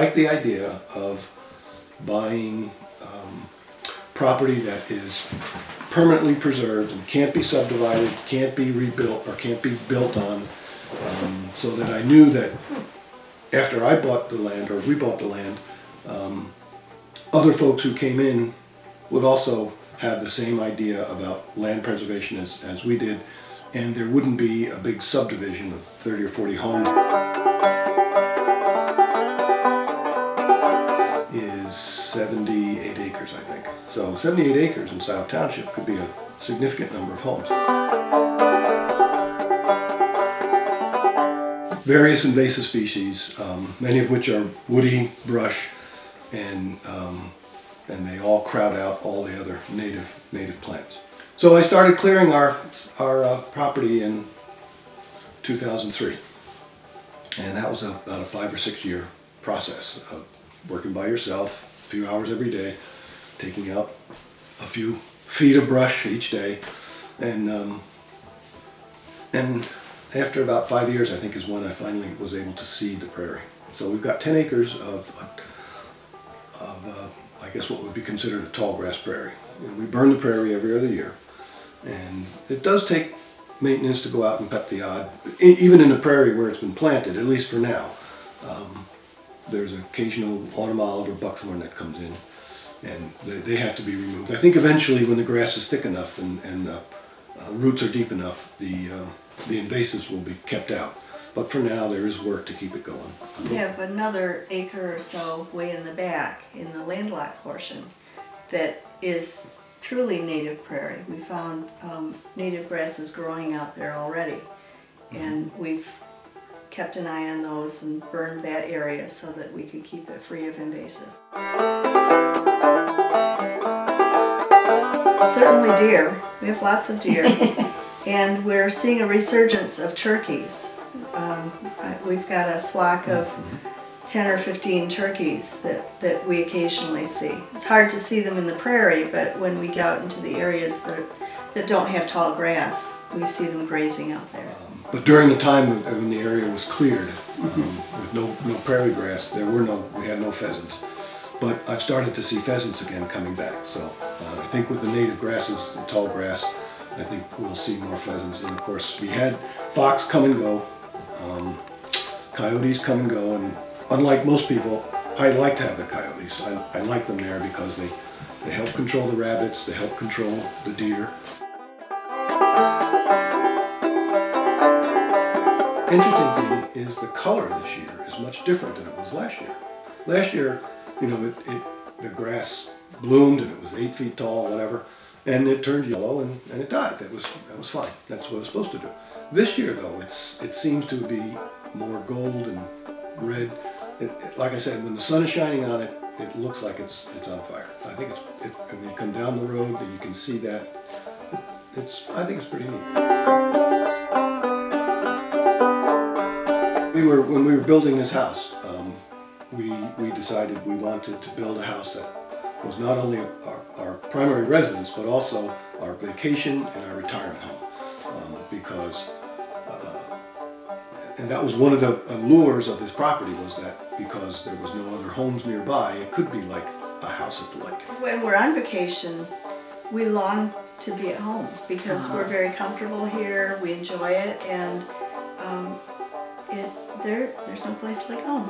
like the idea of buying property that is permanently preserved and can't be subdivided, can't be rebuilt, or can't be built on, so that I knew that after I bought the land, or we bought the land, other folks who came in would also have the same idea about land preservation as we did, and there wouldn't be a big subdivision of 30 or 40 homes. Is 78 acres, I think. So 78 acres in South Township could be a significant number of homes. Various invasive species, many of which are woody brush, and they all crowd out all the other native plants. So I started clearing our property in 2003, and that was about a 5 or 6 year process of working by yourself, a few hours every day, taking out a few feet of brush each day, and after about 5 years, I think, is when I finally was able to seed the prairie. So we've got 10 acres of I guess what would be considered a tall grass prairie. And we burn the prairie every other year, and it does take maintenance to go out and cut the odd, even in the prairie where it's been planted, at least for now. There's an occasional autumn olive or buckthorn that comes in, and they have to be removed. I think eventually, when the grass is thick enough and roots are deep enough, the invasives will be kept out. But for now, there is work to keep it going. We have another acre or so way in the back, in the landlocked portion, that is truly native prairie. We found native grasses growing out there already, and we've kept an eye on those and burned that area so that we could keep it free of invasives. Certainly deer. We have lots of deer. And we're seeing a resurgence of turkeys. We've got a flock of 10 or 15 turkeys that we occasionally see. It's hard to see them in the prairie, but when we get out into the areas that don't have tall grass, we see them grazing out there. But during the time when the area was cleared, with no prairie grass, we had no pheasants. But I've started to see pheasants again coming back. So I think with the native grasses and tall grass, I think we'll see more pheasants. And of course, we had fox come and go, coyotes come and go, and unlike most people, I like to have the coyotes. I like them there because they help control the rabbits, they help control the deer. Interesting thing is the color this year is much different than it was last year. Last year, you know, the grass bloomed and it was 8 feet tall, whatever, and it turned yellow and it died. That was fine. That's what it's supposed to do. This year, though, it seems to be more gold and red. Like I said, when the sun is shining on it, it looks like it's on fire. I think when you come down the road, and you can see that. I think it's pretty neat. When we were building this house, we decided we wanted to build a house that was not only our primary residence, but also our vacation and our retirement home, because and that was one of the allures of this property, was that because there was no other homes nearby, it could be like a house at the lake. When we're on vacation, we long to be at home because we're very comfortable here, we enjoy it, and there's no place like home.